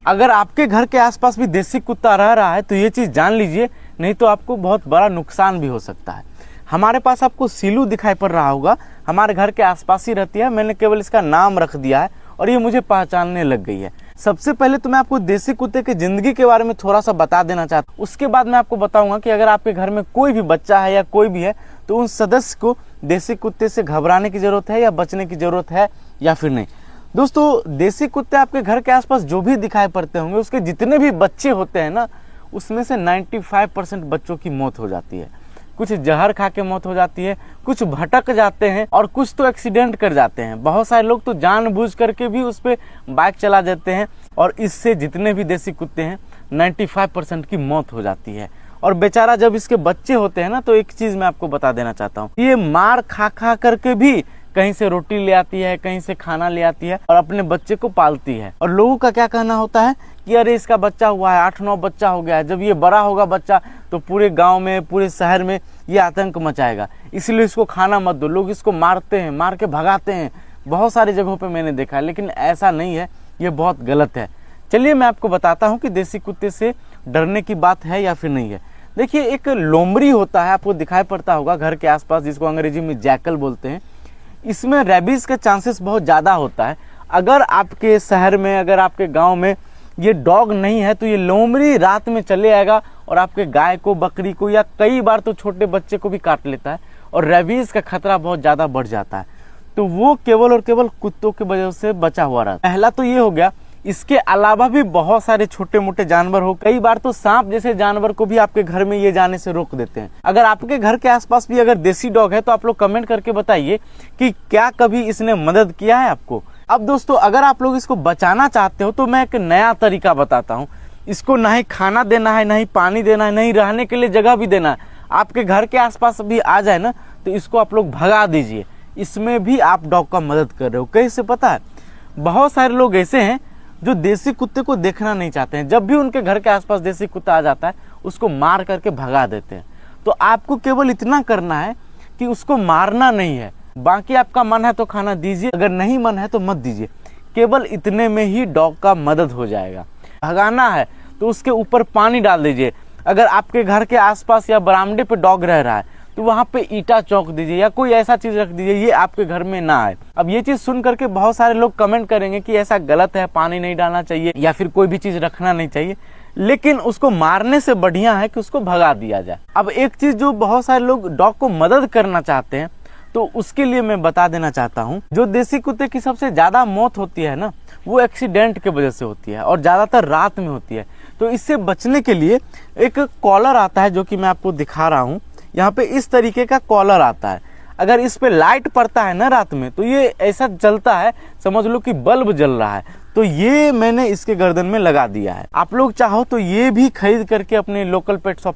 अगर आपके घर के आसपास भी देसी कुत्ता रह रहा है तो ये चीज़ जान लीजिए, नहीं तो आपको बहुत बड़ा नुकसान भी हो सकता है। हमारे पास आपको सीलू दिखाई पड़ रहा होगा, हमारे घर के आसपास ही रहती है। मैंने केवल इसका नाम रख दिया है और ये मुझे पहचानने लग गई है। सबसे पहले तो मैं आपको देसी कुत्ते की ज़िंदगी के बारे में थोड़ा सा बता देना चाहता हूँ। उसके बाद मैं आपको बताऊंगा कि अगर आपके घर में कोई भी बच्चा है या कोई भी है तो उन सदस्य को देसी कुत्ते से घबराने की ज़रूरत है या बचने की ज़रूरत है या फिर नहीं। दोस्तों, देसी कुत्ते आपके घर के आसपास जो भी दिखाई पड़ते होंगे, उसके जितने भी बच्चे होते हैं ना, उसमें से 95% बच्चों की मौत हो जाती है। कुछ जहर खा के मौत हो जाती है, कुछ भटक जाते हैं और कुछ तो एक्सीडेंट कर जाते हैं। बहुत सारे लोग तो जानबूझ करके भी उस पर बाइक चला देते हैं और इससे जितने भी देसी कुत्ते हैं 95% की मौत हो जाती है। और बेचारा जब इसके बच्चे होते हैं ना, तो एक चीज़ मैं आपको बता देना चाहता हूँ, ये मार खा खा करके भी कहीं से रोटी ले आती है, कहीं से खाना ले आती है और अपने बच्चे को पालती है। और लोगों का क्या कहना होता है कि अरे इसका बच्चा हुआ है, 8-9 बच्चा हो गया है, जब ये बड़ा होगा बच्चा तो पूरे गांव में, पूरे शहर में ये आतंक मचाएगा, इसलिए इसको खाना मत दो। लोग इसको मारते हैं, मार के भगाते हैं। बहुत सारी जगहों पे मैंने देखा है, लेकिन ऐसा नहीं है, ये बहुत गलत है। चलिए मैं आपको बताता हूँ कि देसी कुत्ते से डरने की बात है या फिर नहीं है। देखिए, एक लोमड़ी होता है, आपको दिखाई पड़ता होगा घर के आसपास, जिसको अंग्रेजी में जैकल बोलते हैं। इसमें रेबीज का चांसेस बहुत ज़्यादा होता है। अगर आपके शहर में, अगर आपके गांव में ये डॉग नहीं है तो ये लोमड़ी रात में चले आएगा और आपके गाय को, बकरी को या कई बार तो छोटे बच्चे को भी काट लेता है और रेबीज का खतरा बहुत ज़्यादा बढ़ जाता है। तो वो केवल और केवल कुत्तों की वजह से बचा हुआ रहता है। पहला तो ये हो गया। इसके अलावा भी बहुत सारे छोटे मोटे जानवर हो, कई बार तो सांप जैसे जानवर को भी आपके घर में ये जाने से रोक देते हैं। अगर आपके घर के आसपास भी अगर देसी डॉग है तो आप लोग कमेंट करके बताइए कि क्या कभी इसने मदद किया है आपको। अब दोस्तों, अगर आप लोग इसको बचाना चाहते हो तो मैं एक नया तरीका बताता हूँ। इसको ना ही खाना देना है, ना ही पानी देना है, ना ही रहने के लिए जगह भी देना है। आपके घर के आसपास भी आ जाए ना तो इसको आप लोग भगा दीजिए। इसमें भी आप डॉग का मदद कर रहे हो। कैसे पता है? बहुत सारे लोग ऐसे हैं जो देसी कुत्ते को देखना नहीं चाहते हैं। जब भी उनके घर के आसपास देसी कुत्ता आ जाता है उसको मार करके भगा देते हैं। तो आपको केवल इतना करना है कि उसको मारना नहीं है, बाकी आपका मन है तो खाना दीजिए, अगर नहीं मन है तो मत दीजिए। केवल इतने में ही डॉग का मदद हो जाएगा। भगाना है तो उसके ऊपर पानी डाल दीजिए। अगर आपके घर के आसपास या बरामदे पे डॉग रह रहा है तो वहाँ पे ईटा चौक दीजिए या कोई ऐसा चीज़ रख दीजिए, ये आपके घर में ना आए। अब ये चीज़ सुन करके बहुत सारे लोग कमेंट करेंगे कि ऐसा गलत है, पानी नहीं डालना चाहिए या फिर कोई भी चीज़ रखना नहीं चाहिए, लेकिन उसको मारने से बढ़िया है कि उसको भगा दिया जाए। अब एक चीज़ जो बहुत सारे लोग डॉग को मदद करना चाहते हैं तो उसके लिए मैं बता देना चाहता हूँ, जो देसी कुत्ते की सबसे ज़्यादा मौत होती है ना, वो एक्सीडेंट की वजह से होती है और ज़्यादातर रात में होती है। तो इससे बचने के लिए एक कॉलर आता है जो कि मैं आपको दिखा रहा हूँ। यहाँ पे इस तरीके का कॉलर आता है। अगर इस पे लाइट पड़ता है ना रात में तो ये ऐसा जलता है, समझ लो कि बल्ब जल रहा है। तो ये मैंने इसके गर्दन में लगा दिया है। आप लोग चाहो तो ये भी खरीद करके अपने लोकल पेट शॉप